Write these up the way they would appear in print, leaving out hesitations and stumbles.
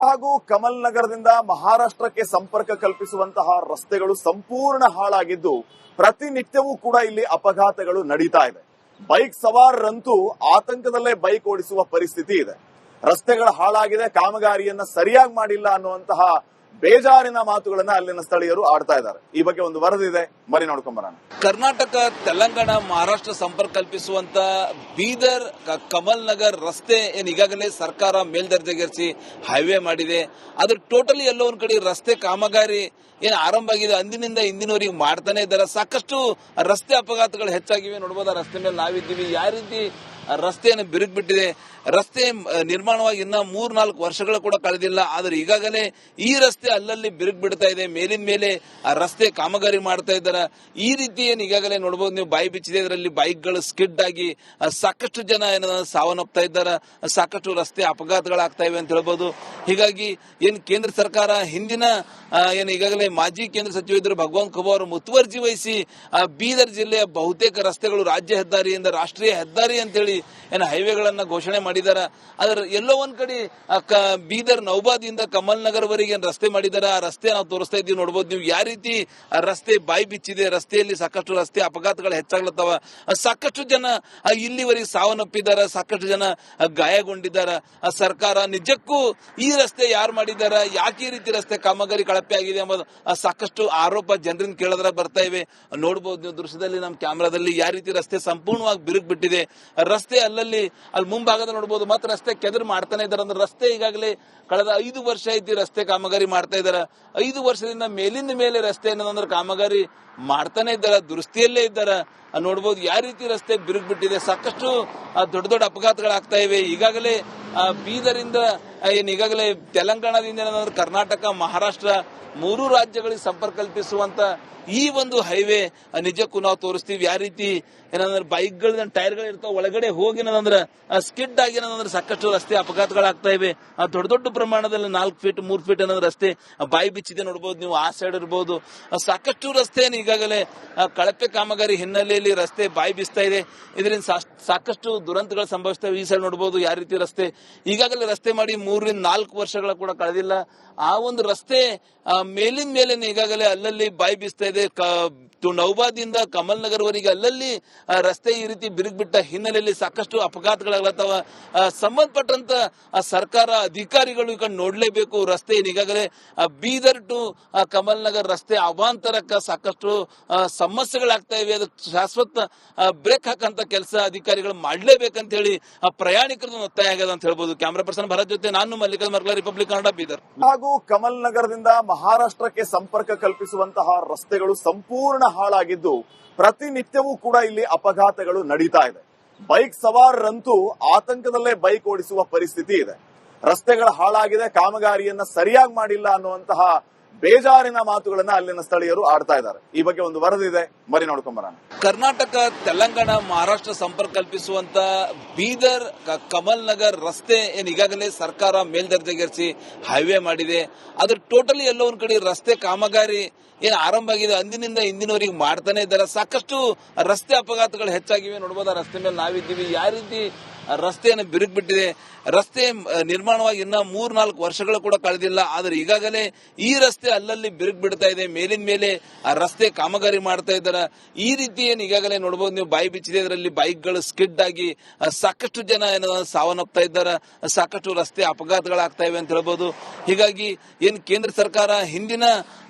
ಹಾಗೂ ಕಮಲ್ ನಗರದಿಂದ ಮಹಾರಾಷ್ಟ್ರಕ್ಕೆ ಸಂಪರ್ಕ ಕಲ್ಪಿಸುವಂತಹ ರಸ್ತೆಗಳು ಸಂಪೂರ್ಣ ಹಾಳಾಗಿದ್ದು ಪ್ರತಿನಿತ್ಯವೂ ಕೂಡ ಇಲ್ಲಿ ಅಪಘಾತಗಳು ನಡೀತಾ ಇದೆ. ಬೈಕ್ ಸವಾರರಂತೂ ಆತಂಕದಲ್ಲೇ ಬೈಕ್ ಓಡಿಸುವ ಪರಿಸ್ಥಿತಿ ಇದೆ. ರಸ್ತೆಗಳು ಹಾಳಾಗಿದೆ, ಕಾಮಗಾರಿಯನ್ನ ಸರಿಯಾಗಿ ಮಾಡಿಲ್ಲ ಅನ್ನುವಂತಹ ಬೇಜಾರಿನ ಮಾತುಗಳನ್ನ ಅಲ್ಲಿನ ಸ್ಥಳೀಯರು ಆಡ್ತಾ ಇದ್ದಾರೆ. ಈ ಬಗ್ಗೆ ಒಂದು ವರದಿ ಇದೆ, ಬರೀ ನೋಡ್ಕೊಂಡ್ ಬರೋಣ. ಕರ್ನಾಟಕ, ತೆಲಂಗಾಣ, ಮಹಾರಾಷ್ಟ್ರ ಸಂಪರ್ಕ ಕಲ್ಪಿಸುವಂತ ಬೀದರ್ ಕಮಲ್ ನಗರ್ ರಸ್ತೆ ಈಗಾಗಲೇ ಸರ್ಕಾರ ಮೇಲ್ದರ್ಜೆಗೇರಿಸಿ ಹೈವೇ ಮಾಡಿದೆ. ಅದ್ರ ಟೋಟಲಿ ಎಲ್ಲೋ ಒಂದ್ ಕಡೆ ರಸ್ತೆ ಕಾಮಗಾರಿ ಆರಂಭ ಆಗಿದೆ. ಅಂದಿನಿಂದ ಇಂದಿನವರೆಗೆ ಮಾಡ್ತಾನೆ ಇದ್ದಾರೆ. ಸಾಕಷ್ಟು ರಸ್ತೆ ಅಪಘಾತಗಳು ಹೆಚ್ಚಾಗಿವೆ. ನೋಡಬಹುದು, ರಸ್ತೆ ಮೇಲೆ ನಾವಿದ್ದೀವಿ. ಯಾವ ರೀತಿ ರಸ್ತೆಯನ್ನು ಬಿರುಕು ಬಿಟ್ಟಿದೆ. ರಸ್ತೆ ನಿರ್ಮಾಣವಾಗಿ ಇನ್ನ 3-4 ವರ್ಷಗಳ ಕೂಡ ಕಳೆದಿಲ್ಲ. ಆದ್ರೆ ಈಗಾಗಲೇ ಈ ರಸ್ತೆ ಅಲ್ಲಲ್ಲಿ ಬಿರುಕು ಬಿಡ್ತಾ ಇದೆ. ಮೇಲಿನ ಮೇಲೆ ಆ ರಸ್ತೆ ಕಾಮಗಾರಿ ಮಾಡ್ತಾ ಇದ್ದಾರೆ. ಈ ರೀತಿ ಈಗಾಗಲೇ ನೋಡಬಹುದು, ನೀವು ಬಾಯಿ ಬಿಚ್ಚಿದೆ. ಇದರಲ್ಲಿ ಬೈಕ್ಗಳು ಸ್ಕಿಡ್ ಆಗಿ ಸಾಕಷ್ಟು ಜನ ಸಾವನ್ನಪ್ತಾ ಇದ್ದಾರೆ. ಸಾಕಷ್ಟು ರಸ್ತೆ ಅಪಘಾತಗಳಾಗ್ತಾ ಇವೆ ಅಂತ ಹೇಳ್ಬೋದು. ಹೀಗಾಗಿ ಕೇಂದ್ರ ಸರ್ಕಾರ ಹಿಂದಿನ ಈಗಾಗಲೇ ಮಾಜಿ ಕೇಂದ್ರ ಸಚಿವರು ಭಗವಂತ ಖೂಬಾ ಅವರು ಮುತುವರ್ಜಿ ವಹಿಸಿ ಬೀದರ್ ಜಿಲ್ಲೆಯ ಬಹುತೇಕ ರಸ್ತೆಗಳು ರಾಜ್ಯ ಹೆದ್ದಾರಿಯಿಂದ ರಾಷ್ಟ್ರೀಯ ಹೆದ್ದಾರಿ ಅಂತೇಳಿ ಹೈವೇಗಳನ್ನ ಘೋಷಣೆ ಮಾಡಿದ್ದಾರೆ. ಅದರ ಎಲ್ಲೋ ಒಂದ್ ಕಡೆ ಬೀದರ್ ನೌಬಾದಿಂದ ಕಮಲ್ ನಗರ್ ವರೆಗೆ ರಸ್ತೆ ಮಾಡಿದ್ದಾರೆ. ಆ ರಸ್ತೆ ನಾವು ತೋರಿಸ್ತಾ ಇದ್ದೀವಿ. ನೋಡಬಹುದು ನೀವು ಯಾವ ರೀತಿ ರಸ್ತೆ ಬಾಯಿ ಬಿಚ್ಚಿದೆ. ರಸ್ತೆಯಲ್ಲಿ ಸಾಕಷ್ಟು ರಸ್ತೆ ಅಪಘಾತಗಳು ಹೆಚ್ಚಾಗ್ಲತ್ತವ. ಸಾಕಷ್ಟು ಜನ ಇಲ್ಲಿವರೆಗೆ ಸಾವನ್ನಪ್ಪಿದ್ದಾರೆ. ಸಾಕಷ್ಟು ಜನ ಗಾಯಗೊಂಡಿದ್ದಾರೆ. ಸರ್ಕಾರ ನಿಜಕ್ಕೂ ಈ ರಸ್ತೆ ಯಾರು ಮಾಡಿದ್ದಾರೆ, ಯಾಕೆ ಈ ರೀತಿ ರಸ್ತೆ ಕಾಮಗಾರಿ ಕಳಪೆ ಆಗಿದೆ ಎಂಬುದು ಸಾಕಷ್ಟು ಆರೋಪ ಜನರಿಂದ ಕೇಳಿದ್ರೆ ಬರ್ತಾ ಇವೆ. ನೋಡಬಹುದು ನೀವು ದೃಶ್ಯದಲ್ಲಿ, ನಮ್ಮ ಕ್ಯಾಮೆರಾದಲ್ಲಿ ಯಾವ ರೀತಿ ರಸ್ತೆ ಸಂಪೂರ್ಣವಾಗಿ ಬಿರುಕು ಬಿಟ್ಟಿದೆ. ರಸ್ತೆ ಅಲ್ಲಿ ಮುಂಭಾಗದ ನೋಡಬಹುದು, ಮತ್ತೆ ರಸ್ತೆ ಕೆದರು ಮಾಡ್ತಾನೆ ಇದ್ದಾರೆ. ಅಂದ್ರೆ ರಸ್ತೆ ಈಗಾಗಲೇ ಕಳೆದ 5 ವರ್ಷ ಐತಿ ರಸ್ತೆ ಕಾಮಗಾರಿ ಮಾಡ್ತಾ ಇದ್ದಾರೆ. 5 ವರ್ಷದಿಂದ ಮೇಲಿಂದ ಮೇಲೆ ರಸ್ತೆ ಏನಂದ್ರೆ ಕಾಮಗಾರಿ ಮಾಡ್ತಾನೆ ಇದ್ದಾರೆ, ದುರಸ್ತಿಯಲ್ಲೇ ಇದ್ದಾರೆ. ನೋಡಬಹುದು ಯಾವ ರೀತಿ ರಸ್ತೆ ಬಿರುಕು ಬಿಟ್ಟಿದೆ. ಸಾಕಷ್ಟು ದೊಡ್ಡ ದೊಡ್ಡ ಅಪಘಾತಗಳಾಗ್ತಾ ಇವೆ. ಈಗಾಗಲೇ ಬೀದರಿಂದ ಈಗಾಗಲೇ ತೆಲಂಗಾಣದಿಂದ ಏನಂದ್ರೆ ಕರ್ನಾಟಕ, ಮಹಾರಾಷ್ಟ್ರ 3 ರಾಜ್ಯಗಳಿಗೆ ಸಂಪರ್ಕ ಕಲ್ಪಿಸುವಂತ ಈ ಒಂದು ಹೈವೇ ನಿಜಕ್ಕೂ ನಾವು ತೋರಿಸ್ತೀವಿ. ಯಾವ ರೀತಿ ಏನಂದ್ರೆ ಬೈಕ್ಗಳ ಟೈರ್ಗಳು ಇರ್ತಾವ, ಒಳಗಡೆ ಹೋಗಿ ಏನಂದ್ರೆ ಸ್ಕಿಡ್ ಆಗಿ ಏನಂದ್ರೆ ಸಾಕಷ್ಟು ರಸ್ತೆ ಅಪಘಾತಗಳಾಗ್ತಾ ಇವೆ. ದೊಡ್ಡ ದೊಡ್ಡ ಪ್ರಮಾಣದಲ್ಲಿ 4 ಫೀಟ್ 3 ಫೀಟ್ ಅನ್ನೋದು ರಸ್ತೆ ಬಾಯಿ ಬಿಚ್ಚಿದೆ. ನೋಡಬಹುದು ನೀವು, ಆ ಸೈಡ್ ಇರಬಹುದು. ಸಾಕಷ್ಟು ರಸ್ತೆ ಈಗಾಗಲೇ ಕಳಪೆ ಕಾಮಗಾರಿ ಹಿನ್ನೆಲೆಯಲ್ಲಿ ರಸ್ತೆ ಬಾಯಿ ಬಿಸ್ತಾ ಇದೆ. ಇದರಿಂದ ಸಾಕಷ್ಟು ದುರಂತಗಳು ಸಂಭವಿಸ್ತವೆ. ಈ ಸೈಡ್ ನೋಡಬಹುದು ಯಾವ ರೀತಿ ರಸ್ತೆ ಈಗಾಗಲೇ ರಸ್ತೆ ಮಾಡಿ 3-4 ವರ್ಷಗಳ ಕೂಡ ಕಳೆದಿಲ್ಲ. ಆ ಒಂದು ರಸ್ತೆ ಮೇಲಿನ ಮೇಲೆ ಈಗಾಗಲೇ ಅಲ್ಲಲ್ಲಿ ಬಾಯಿ ಬೀಸ್ತಾ ಇದೆ. ನೌಬಾದಿಂದ ಕಮಲ್ ನಗರ್ ವರೆಗೆ ಅಲ್ಲಲ್ಲಿ ರಸ್ತೆ ಈ ರೀತಿ ಬಿರುಕು ಬಿಟ್ಟ ಹಿನ್ನೆಲೆಯಲ್ಲಿ ಸಾಕಷ್ಟು ಅಪಘಾತಗಳಾಗ್ಲತ್ತವ. ಸಂಬಂಧಪಟ್ಟಂತ ಸರ್ಕಾರ ಅಧಿಕಾರಿಗಳು ಈಗ ನೋಡ್ಲೇಬೇಕು. ರಸ್ತೆ ಈಗಾಗಲೇ ಬೀದರ್ ಟು ಕಮಲ್ ನಗರ್ ರಸ್ತೆ ಅವಾಂತರಕ್ಕೆ ಸಾಕಷ್ಟು ಸಮಸ್ಯೆಗಳಾಗ್ತಾ ಇವೆ. ಅದಕ್ಕೆ ಶಾಶ್ವತ ಬ್ರೇಕ್ ಹಾಕಂತ ಕೆಲಸ ಅಧಿಕಾರಿಗಳು ಮಾಡ್ಲೇಬೇಕಂತ ಹೇಳಿ ಪ್ರಯಾಣಿಕರದ್ದು ಒತ್ತಾಯ ಆಗ್ಯದ ಅಂತ ಹೇಳ್ಬೋದು. ಕ್ಯಾಮರಾ ಪರ್ಸನ್ ಭರತ್ ಜೊತೆ ನಾನು ಮಲ್ಲಿಕಾರ್ಜುನ್ ಮರ್ಲಾ, ರಿಪಬ್ಲಿಕ್ ಕನ್ನಡ, ಬೀದರ್. ಹಾಗೂ ಕಮಲ್ ನಗರದಿಂದ ಮಹಾರಾಷ್ಟ್ರಕ್ಕೆ ಸಂಪರ್ಕ ಕಲ್ಪಿಸುವಂತಹ ರಸ್ತೆಗಳು ಸಂಪೂರ್ಣ ಹಾಳಾಗಿದ್ದು ಪ್ರತಿನಿತ್ಯವೂ ಕೂಡ ಇಲ್ಲಿ ಅಪಘಾತಗಳು ನಡೀತಾ ಇದೆ. ಬೈಕ್ ಸವಾರರಂತೂ ಆತಂಕದಲ್ಲೇ ಬೈಕ್ ಓಡಿಸುವ ಪರಿಸ್ಥಿತಿ ಇದೆ. ರಸ್ತೆಗಳು ಹಾಳಾಗಿದೆ, ಕಾಮಗಾರಿಯನ್ನ ಸರಿಯಾಗಿ ಮಾಡಿಲ್ಲ ಅನ್ನುವಂತಹ ಬೇಜಾರಿನ ಮಾತುಗಳನ್ನ ಅಲ್ಲಿನ ಸ್ಥಳೀಯರು ಆಡ್ತಾ ಇದ್ದಾರೆ. ಈ ಬಗ್ಗೆ ಒಂದು ವರದಿ ಇದೆ, ಬರೀ ನೋಡ್ಕೊಂಡ್ ಬರೋಣ. ಕರ್ನಾಟಕ, ತೆಲಂಗಾಣ, ಮಹಾರಾಷ್ಟ್ರ ಸಂಪರ್ಕ ಕಲ್ಪಿಸುವಂತ ಬೀದರ್ ಕಮಲ್ ನಗರ್ ರಸ್ತೆ ಈಗಾಗಲೇ ಸರ್ಕಾರ ಮೇಲ್ದರ್ಜೆಗೇರಿಸಿ ಹೈವೇ ಮಾಡಿದೆ. ಅದ್ರ ಟೋಟಲಿ ಎಲ್ಲೋ ಒಂದ್ ಕಡೆ ರಸ್ತೆ ಕಾಮಗಾರಿ ಆರಂಭ ಆಗಿದೆ. ಅಂದಿನಿಂದ ಇಂದಿನವರೆಗೆ ಮಾಡ್ತಾನೆ ಇದ್ದಾರೆ. ಸಾಕಷ್ಟು ರಸ್ತೆ ಅಪಘಾತಗಳು ಹೆಚ್ಚಾಗಿವೆ. ನೋಡಬಹುದು, ರಸ್ತೆ ಮೇಲೆ ನಾವಿದ್ದೀವಿ. ಯಾವ ರೀತಿ ರಸ್ತೆಯನ್ನು ಬಿರುಕು ಬಿಟ್ಟಿದೆ. ರಸ್ತೆ ನಿರ್ಮಾಣವಾಗಿ ಇನ್ನ 3-4 ವರ್ಷಗಳ ಕೂಡ ಕಳೆದಿಲ್ಲ. ಆದ್ರೆ ಈಗಾಗಲೇ ಈ ರಸ್ತೆ ಅಲ್ಲಲ್ಲಿ ಬಿರುಕು ಬಿಡ್ತಾ ಇದೆ. ಮೇಲಿನ ಮೇಲೆ ಆ ರಸ್ತೆ ಕಾಮಗಾರಿ ಮಾಡ್ತಾ ಇದ್ದಾರೆ. ಈ ರೀತಿ ಈಗಾಗಲೇ ನೋಡಬಹುದು, ನೀವು ಬಾಯಿ ಬಿಚ್ಚಿದೆ. ಇದರಲ್ಲಿ ಬೈಕ್ಗಳು ಸ್ಕಿಡ್ ಆಗಿ ಸಾಕಷ್ಟು ಜನ ಸಾವನ್ನಪ್ತಾ ಇದ್ದಾರೆ. ಸಾಕಷ್ಟು ರಸ್ತೆ ಅಪಘಾತಗಳಾಗ್ತಾ ಇವೆ ಅಂತ ಹೇಳ್ಬೋದು. ಹೀಗಾಗಿ ಕೇಂದ್ರ ಸರ್ಕಾರ ಹಿಂದಿನ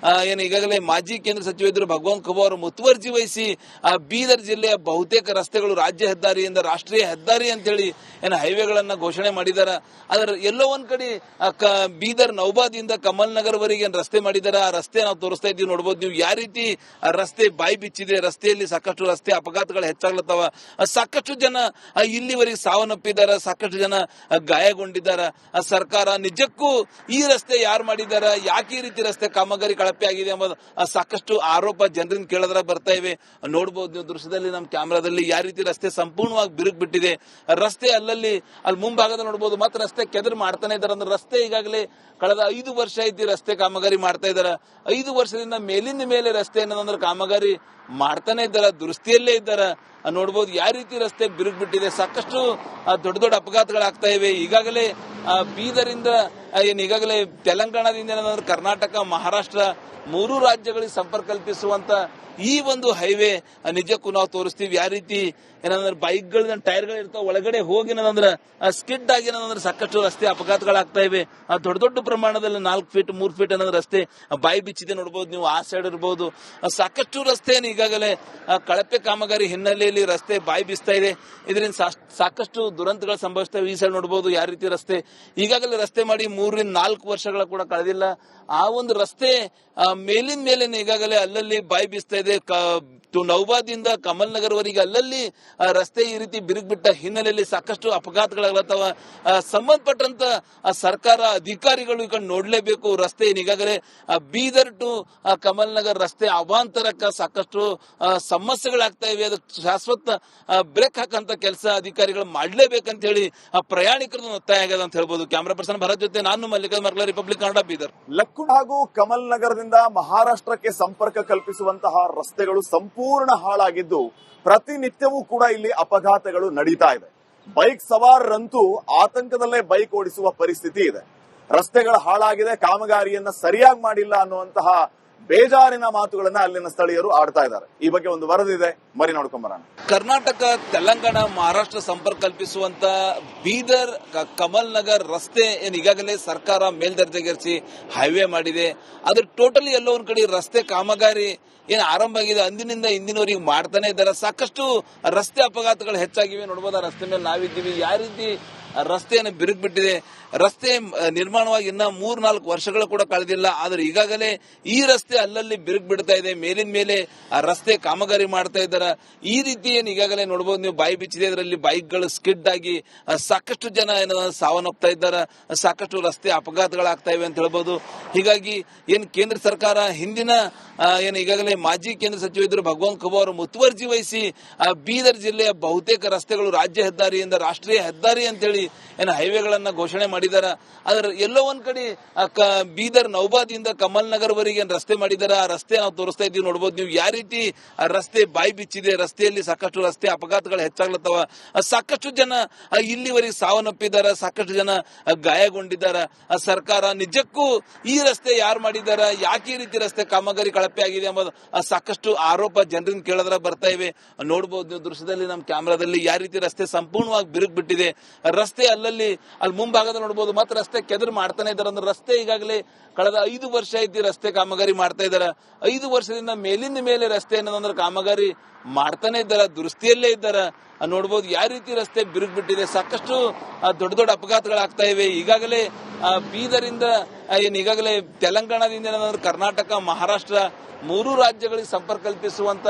ಈಗಾಗಲೇ ಮಾಜಿ ಕೇಂದ್ರ ಸಚಿವರು ಭಗವಂತ ಖೂಬಾ ಅವರು ಮುತುವರ್ಜಿ ವಹಿಸಿ ಬೀದರ್ ಜಿಲ್ಲೆಯ ಬಹುತೇಕ ರಸ್ತೆಗಳು ರಾಜ್ಯ ಹೆದ್ದಾರಿಯಿಂದ ರಾಷ್ಟ್ರೀಯ ಹೆದ್ದಾರಿ ಅಂತೇಳಿ ಹೈವೇಗಳನ್ನ ಘೋಷಣೆ ಮಾಡಿದ್ದಾರೆ. ಅದರ ಎಲ್ಲೋ ಒಂದ್ ಕಡೆ ಬೀದರ್ ನೌಬಾದಿಂದ ಕಮಲ್ ನಗರ್ ವರೆಗೆ ರಸ್ತೆ ಮಾಡಿದ್ದಾರೆ. ಆ ರಸ್ತೆ ನಾವು ತೋರಿಸ್ತಾ ಇದ್ದೀವಿ. ನೋಡಬಹುದು ನೀವು ಯಾವ ರೀತಿ ರಸ್ತೆ ಬಾಯಿ ಬಿಚ್ಚಿದೆ. ರಸ್ತೆಯಲ್ಲಿ ಸಾಕಷ್ಟು ರಸ್ತೆ ಅಪಘಾತಗಳು ಹೆಚ್ಚಾಗ್ಲತ್ತವ. ಸಾಕಷ್ಟು ಜನ ಇಲ್ಲಿವರೆಗೆ ಸಾವನ್ನಪ್ಪಿದ್ದಾರೆ. ಸಾಕಷ್ಟು ಜನ ಗಾಯಗೊಂಡಿದ್ದಾರೆ. ಸರ್ಕಾರ ನಿಜಕ್ಕೂ ಈ ರಸ್ತೆ ಯಾರು ಮಾಡಿದ್ದಾರೆ, ಯಾಕೆ ಈ ರೀತಿ ರಸ್ತೆ ಕಾಮಗಾರಿ ಕಳಪೆ ಆಗಿದೆ ಎಂಬುದು ಸಾಕಷ್ಟು ಆರೋಪ ಜನರಿಂದ ಕೇಳಿದ್ರೆ ಬರ್ತಾ ಇವೆ. ನೋಡಬಹುದು ನೀವು ದೃಶ್ಯದಲ್ಲಿ, ನಮ್ಮ ಕ್ಯಾಮೆರಾದಲ್ಲಿ ಯಾವ ರೀತಿ ರಸ್ತೆ ಸಂಪೂರ್ಣವಾಗಿ ಬಿರುಕು ಬಿಟ್ಟಿದೆ. ರಸ್ತೆ ಅಲ್ಲಲ್ಲಿ ಮುಂಭಾಗದಲ್ಲಿ ನೋಡಬಹುದು ಮತ್ತೆ ರಸ್ತೆ ಕೆದರ್ ಮಾಡ್ತಾನೆ ಇದ್ದಾರೆ. ಅಂದ್ರೆ ರಸ್ತೆ ಈಗಾಗಲೇ ಕಳೆದ 5 ವರ್ಷ ಐತಿ ರಸ್ತೆ ಕಾಮಗಾರಿ ಮಾಡ್ತಾ ಇದ್ದಾರೆ. 5 ವರ್ಷದಿಂದ ಮೇಲಿಂದ ಮೇಲೆ ರಸ್ತೆ ಏನಂದ್ರೆ ಕಾಮಗಾರಿ ಮಾಡ್ತಾನೆ ಇದ್ದಾರೆ, ದುರಸ್ತಿಯಲ್ಲೇ ಇದ್ದಾರೆ. ನೋಡ್ಬೋದು ಯಾವ ರೀತಿ ರಸ್ತೆ ಬಿರುಕು ಬಿಟ್ಟಿದೆ. ಸಾಕಷ್ಟು ದೊಡ್ಡ ದೊಡ್ಡ ಅಪಘಾತಗಳಾಗ್ತಾ ಇವೆ. ಈಗಾಗಲೇ ಬೀದರಿಂದ ಈಗಾಗಲೇ ತೆಲಂಗಾಣದಿಂದ ಏನಂದ್ರೆ ಕರ್ನಾಟಕ, ಮಹಾರಾಷ್ಟ್ರ 3 ರಾಜ್ಯಗಳಿಗೆ ಸಂಪರ್ಕ ಕಲ್ಪಿಸುವಂತ ಈ ಒಂದು ಹೈವೇ ನಿಜಕ್ಕೂ ನಾವು ತೋರಿಸ್ತೀವಿ. ಯಾವ ರೀತಿ ಏನಂದ್ರೆ ಬೈಕ್ಗಳ ಟೈರ್ಗಳು ಇರ್ತಾವ, ಒಳಗಡೆ ಹೋಗಿ ಏನಂದ್ರೆ ಸ್ಕಿಡ್ ಆಗಿ ಏನಂದ್ರೆ ಸಾಕಷ್ಟು ರಸ್ತೆ ಅಪಘಾತಗಳಾಗ್ತಾ ಇವೆ. ದೊಡ್ಡ ದೊಡ್ಡ ಪ್ರಮಾಣದಲ್ಲಿ 4 ಫೀಟ್ 3 ಫೀಟ್ ಅನ್ನೋದು ರಸ್ತೆ ಬಾಯಿ ಬಿಚ್ಚಿದೆ ನೋಡಬಹುದು ನೀವು. ಆ ಸೈಡ್ ಇರಬಹುದು ಸಾಕಷ್ಟು ರಸ್ತೆ ಈಗಾಗಲೇ ಕಳಪೆ ಕಾಮಗಾರಿ ಹಿನ್ನೆಲೆಯಲ್ಲಿ ರಸ್ತೆ ಬಾಯಿ ಬಿಸ್ತಾ ಇದೆ. ಇದರಿಂದ ಸಾಕಷ್ಟು ದುರಂತಗಳು ಸಂಭವಿಸ್ತವೆ. ಈ ಸೈಡ್ ನೋಡಬಹುದು ಯಾವ ರೀತಿ ರಸ್ತೆ ಈಗಾಗಲೇ ರಸ್ತೆ ಮಾಡಿ 3 ರಿಂದ 4 ವರ್ಷಗಳ ಕೂಡ ಕಳೆದಿಲ್ಲ. ಆ ಒಂದು ರಸ್ತೆ ಮೇಲಿನ ಮೇಲೆ ಈಗಾಗಲೇ ಅಲ್ಲಲ್ಲಿ ಬಾಯಿ ಬೀಸ್ತಾ ಇದೆ. ನೌಬಾದಿಂದ ಕಮಲ್ ನಗರ್ ವರೆಗೆ ಅಲ್ಲಲ್ಲಿ ರಸ್ತೆ ಈ ರೀತಿ ಬಿರುಕು ಬಿಟ್ಟ ಹಿನ್ನೆಲೆಯಲ್ಲಿ ಸಾಕಷ್ಟು ಅಪಘಾತಗಳಾಗ್ಲತ್ತವ. ಸಂಬಂಧಪಟ್ಟಂತ ಸರ್ಕಾರ ಅಧಿಕಾರಿಗಳು ಈಗ ನೋಡ್ಲೇಬೇಕು. ರಸ್ತೆ ಈಗಾಗಲೇ ಬೀದರ್ ಟು ಕಮಲ್ ನಗರ್ ರಸ್ತೆ ಅವಾಂತರಕ್ಕೆ ಸಾಕಷ್ಟು ಸಮಸ್ಯೆಗಳಾಗ್ತಾ ಇವೆ. ಅದಕ್ಕೆ ಶಾಶ್ವತ ಬ್ರೇಕ್ ಹಾಕಂತ ಕೆಲಸ ಅಧಿಕಾರಿಗಳು ಮಾಡ್ಲೇಬೇಕಂತ ಹೇಳಿ ಪ್ರಯಾಣಿಕರದ್ದು ಒತ್ತಾಯ ಆಗ್ಯದ ಅಂತ ಹೇಳ್ಬೋದು. ಕ್ಯಾಮರಾ ಪರ್ಸನ್ ಭರತ್ ಜೊತೆ ನಾನು ಮಲ್ಲಿಕಾರ್ಜುನ ಮರ್ಲ, ರಿಪಬ್ಲಿಕ್ ಕನ್ನಡ, ಬೀದರ್. ಲಕ್ಕುಂಡಿ ಹಾಗೂ ಕಮಲ್ ನಗರದಿಂದ ಮಹಾರಾಷ್ಟ್ರಕ್ಕೆ ಸಂಪರ್ಕ ಕಲ್ಪಿಸುವಂತಹ ರಸ್ತೆಗಳು ಸಂಪೂರ್ಣ ಹಾಳಾಗಿದ್ದು ಪ್ರತಿನಿತ್ಯವೂ ಕೂಡ ಇಲ್ಲಿ ಅಪಘಾತಗಳು ನಡೀತಾ ಇದೆ. ಬೈಕ್ ಸವಾರರಂತೂ ಆತಂಕದಲ್ಲೇ ಬೈಕ್ ಓಡಿಸುವ ಪರಿಸ್ಥಿತಿ ಇದೆ. ರಸ್ತೆಗಳು ಹಾಳಾಗಿದೆ, ಕಾಮಗಾರಿಯನ್ನ ಸರಿಯಾಗಿ ಮಾಡಿಲ್ಲ ಅನ್ನುವಂತಹ ಬೇಜಾರಿನ ಮಾತುಗಳನ್ನ ಅಲ್ಲಿನ ಸ್ಥಳೀಯರು ಆಡ್ತಾ ಇದ್ದಾರೆ. ಈ ಬಗ್ಗೆ ಒಂದು ವರದಿ ಇದೆ, ಮರಿ ನೋಡ್ಕೊಂಬರೋಣ. ಕರ್ನಾಟಕ, ತೆಲಂಗಾಣ, ಮಹಾರಾಷ್ಟ್ರ ಸಂಪರ್ಕ ಕಲ್ಪಿಸುವಂತ ಬೀದರ್ ಕಮಲ್ ನಗರ್ ರಸ್ತೆ ಈಗಾಗಲೇ ಸರ್ಕಾರ ಮೇಲ್ದರ್ಜೆಗೇರಿಸಿ ಹೈವೇ ಮಾಡಿದೆ. ಅದ್ರ ಟೋಟಲಿ ಎಲ್ಲೋ ಒಂದ್ ಕಡೆ ರಸ್ತೆ ಕಾಮಗಾರಿ ಏನ್ ಆರಂಭ ಆಗಿದೆ ಅಂದಿನಿಂದ ಇಂದಿನವರೆಗೆ ಮಾಡ್ತಾನೆ ಇದ್ದಾರೆ. ಸಾಕಷ್ಟು ರಸ್ತೆ ಅಪಘಾತಗಳು ಹೆಚ್ಚಾಗಿವೆ. ನೋಡಬಹುದು ಆ ರಸ್ತೆ ಮೇಲೆ ನಾವಿದ್ದೀವಿ. ಯಾವ ರೀತಿ ರಸ್ತೆಯನ್ನು ಬಿರುಕು ಬಿಟ್ಟಿದೆ. ರಸ್ತೆ ನಿರ್ಮಾಣವಾಗಿ ಇನ್ನ 3-4 ವರ್ಷಗಳು ಕೂಡ ಕಳೆದಿಲ್ಲ. ಆದ್ರೆ ಈಗಾಗಲೇ ಈ ರಸ್ತೆ ಅಲ್ಲಲ್ಲಿ ಬಿರುಕು ಬಿಡ್ತಾ ಇದೆ. ಮೇಲಿನ ಮೇಲೆ ಆ ರಸ್ತೆ ಕಾಮಗಾರಿ ಮಾಡ್ತಾ ಇದ್ದಾರೆ. ಈ ರೀತಿ ಏನ್ ಈಗಾಗಲೇ ನೋಡಬಹುದು ನೀವು, ಬಾಯಿ ಬಿಚ್ಚಿದೆ. ಇದರಲ್ಲಿ ಬೈಕ್ಗಳು ಸ್ಕಿಡ್ ಆಗಿ ಸಾಕಷ್ಟು ಜನ ಸಾವನ್ನಪ್ತಾ ಇದ್ದಾರೆ. ಸಾಕಷ್ಟು ರಸ್ತೆ ಅಪಘಾತಗಳಾಗ್ತಾ ಇವೆ ಅಂತ ಹೇಳ್ಬಹುದು. ಹೀಗಾಗಿ ಏನ್ ಕೇಂದ್ರ ಸರ್ಕಾರ ಹಿಂದಿನ ಏನ್ ಈಗಾಗಲೇ ಮಾಜಿ ಕೇಂದ್ರ ಸಚಿವ ಇದ್ರು ಭಗವಂತ್ ಖೂಬಾ ಅವರು ಮುತುವರ್ಜಿ ವಹಿಸಿ ಬೀದರ್ ಜಿಲ್ಲೆಯ ಬಹುತೇಕ ರಸ್ತೆಗಳು ರಾಜ್ಯ ಹೆದ್ದಾರಿಯಿಂದ ರಾಷ್ಟ್ರೀಯ ಹೆದ್ದಾರಿ ಅಂತೇಳಿ ಏನು ಹೈವೇಗಳನ್ನ ಘೋಷಣೆ ಮಾಡಿದ್ದಾರೆ. ಆದ್ರೆ ಎಲ್ಲೋ ಒಂದ್ ಕಡೆ ಬೀದರ್ ನೌಬಾದಿಂದ ಕಮಲ್ ನಗರ್ ವರೆಗೆ ರಸ್ತೆ ಮಾಡಿದ್ದಾರೆ. ಆ ರಸ್ತೆ ನಾವು ತೋರಿಸ್ತಾ ಇದ್ದೀವಿ. ನೋಡಬಹುದು ನೀವು ಯಾವ ರೀತಿ ರಸ್ತೆ ಬಾಯಿ ಬಿಚ್ಚಿದೆ. ರಸ್ತೆಯಲ್ಲಿ ಸಾಕಷ್ಟು ರಸ್ತೆ ಅಪಘಾತಗಳು ಹೆಚ್ಚಾಗ್ಲತ್ತವ. ಸಾಕಷ್ಟು ಜನ ಇಲ್ಲಿವರೆಗೆ ಸಾವನ್ನಪ್ಪಿದ್ದಾರೆ, ಸಾಕಷ್ಟು ಜನ ಗಾಯಗೊಂಡಿದ್ದಾರೆ. ಸರ್ಕಾರ ನಿಜಕ್ಕೂ ಈ ರಸ್ತೆ ಯಾರು ಮಾಡಿದ್ದಾರೆ, ಯಾಕೆ ಈ ರೀತಿ ರಸ್ತೆ ಕಾಮಗಾರಿ ಕಳಪೆ ಆಗಿದೆ ಎಂಬುದು ಸಾಕಷ್ಟು ಆರೋಪ ಜನರಿಂದ ಕೇಳಿದ್ರೆ ಬರ್ತಾ ಇವೆ. ನೋಡಬಹುದು ನೀವು ದೃಶ್ಯದಲ್ಲಿ, ನಮ್ಮ ಕ್ಯಾಮೆರಾದಲ್ಲಿ ಯಾವ ರೀತಿ ರಸ್ತೆ ಸಂಪೂರ್ಣವಾಗಿ ಬಿರುಕು ಬಿಟ್ಟಿದೆ. ರಸ್ತೆ ಅಲ್ಲಲ್ಲಿ ಮುಂಭಾಗದಲ್ಲಿ ನೋಡಬಹುದು ಮತ್ತೆ ರಸ್ತೆ ಕೆದರ್ ಮಾಡ್ತಾನೆ ಇದ್ದಾರೆ. ಅಂದ್ರೆ ರಸ್ತೆ ಈಗಾಗಲೇ ಕಳೆದ 5 ವರ್ಷ ಐತಿ ರಸ್ತೆ ಕಾಮಗಾರಿ ಮಾಡ್ತಾ ಇದ್ದಾರೆ. 5 ವರ್ಷದಿಂದ ಮೇಲಿಂದ ಮೇಲೆ ರಸ್ತೆ ಏನಂದ್ರೆ ಕಾಮಗಾರಿ ಮಾಡ್ತಾನೆ ಇದ್ದಾರೆ, ದುರಸ್ತಿಯಲ್ಲೇ ಇದ್ದಾರೆ. ನೋಡಬಹುದು ಯಾವ ರೀತಿ ರಸ್ತೆ ಬಿರುಕು ಬಿಟ್ಟಿದೆ. ಸಾಕಷ್ಟು ದೊಡ್ಡ ದೊಡ್ಡ ಅಪಘಾತಗಳಾಗ್ತಾ ಇವೆ. ಈಗಾಗಲೇ ಬೀದರಿಂದ ಈಗಾಗಲೇ ತೆಲಂಗಾಣದಿಂದ ಏನಂದ್ರೆ ಕರ್ನಾಟಕ, ಮಹಾರಾಷ್ಟ್ರ 3 ರಾಜ್ಯಗಳಿಗೆ ಸಂಪರ್ಕ ಕಲ್ಪಿಸುವಂತ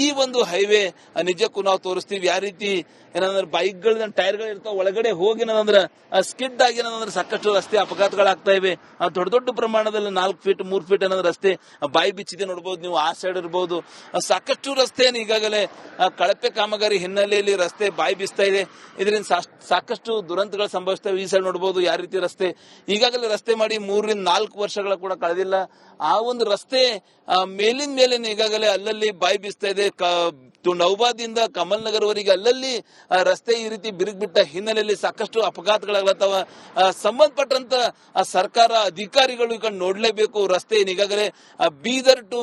ಈ ಒಂದು ಹೈವೇ ನಿಜಕ್ಕೂ ನಾವು ತೋರಿಸ್ತೀವಿ. ಯಾವ ರೀತಿ ಏನಂದ್ರೆ ಬೈಕ್ಗಳ ಟೈರ್ಗಳು ಇರ್ತಾವ, ಒಳಗಡೆ ಹೋಗಿ ಏನಂದ್ರೆ ಸ್ಕಿಡ್ ಆಗಿ ಏನಂದ್ರೆ ಸಾಕಷ್ಟು ರಸ್ತೆ ಅಪಘಾತಗಳಾಗ್ತಾ ಇವೆ. ದೊಡ್ಡ ದೊಡ್ಡ ಪ್ರಮಾಣದಲ್ಲಿ 4 ಫೀಟ್ 3 ಫೀಟ್ ಅನ್ನೋದು ರಸ್ತೆ ಬಾಯಿ ಬಿಚ್ಚಿದೆ ನೋಡಬಹುದು ನೀವು. ಆ ಸೈಡ್ ಇರಬಹುದು ಸಾಕಷ್ಟು ರಸ್ತೆ ಈಗಾಗಲೇ ಕಳಪೆ ಕಾಮಗಾರಿ ಹಿನ್ನೆಲೆಯಲ್ಲಿ ರಸ್ತೆ ಬಾಯಿ ಬಿಸ್ತಾ ಇದೆ. ಇದರಿಂದ ಸಾಕಷ್ಟು ದುರಂತಗಳು ಸಂಭವಿಸ್ತವೆ. ಈ ಸೈಡ್ ನೋಡಬಹುದು ಯಾವ ರೀತಿ ರಸ್ತೆ ಈಗಾಗಲೇ ರಸ್ತೆ ಮಾಡಿ 3 ರಿಂದ 4 ವರ್ಷಗಳ ಕೂಡ ಕಳೆದಿಲ್ಲ. ಆ ಒಂದು ರಸ್ತೆ ಮೇಲಿನ ಮೇಲೆ ಈಗಾಗಲೇ ಅಲ್ಲಲ್ಲಿ ಬಾಯಿ ಬಿಸ್ತಾ ಇದೆ. ನೌಬಾದಿಂದ ಕಮಲ್ ನಗರ್ ವರೆಗೆ ಅಲ್ಲಲ್ಲಿ ರಸ್ತೆ ಈ ರೀತಿ ಬಿರುಕು ಬಿಟ್ಟ ಹಿನ್ನೆಲೆಯಲ್ಲಿ ಸಾಕಷ್ಟು ಅಪಘಾತಗಳಾಗ್ಲತ್ತವ. ಸಂಬಂಧಪಟ್ಟಂತ ಸರ್ಕಾರ ಅಧಿಕಾರಿಗಳು ಈಗ ನೋಡ್ಲೇಬೇಕು. ರಸ್ತೆ ಈಗಾಗಲೇ ಬೀದರ್ ಟು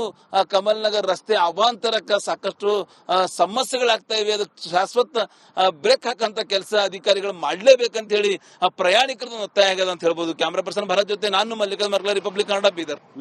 ಕಮಲ್ ನಗರ್ ರಸ್ತೆ ಅವಾಂತರಕ್ಕೆ ಸಾಕಷ್ಟು ಸಮಸ್ಯೆಗಳಾಗ್ತಾ ಇವೆ. ಅದಕ್ಕೆ ಶಾಶ್ವತ ಬ್ರೇಕ್ ಹಾಕಂತ ಕೆಲಸ ಅಧಿಕಾರಿಗಳು ಮಾಡ್ಲೇಬೇಕಂತ ಹೇಳಿ ಪ್ರಯಾಣಿಕರದ್ದು ಒತ್ತಾಯ ಆಗ್ಯದ ಅಂತ ಹೇಳ್ಬೋದು. ಕ್ಯಾಮರಾ ಪರ್ಸನ್ ಭರತ್ ಜೊತೆ ನಾನು ಮಲ್ಲಿಕಾರ್ಜುನ ಮರ್ಲ, ರಿಪಬ್ಲಿಕ್ ಕನ್ನಡ, ಬೀದರ್.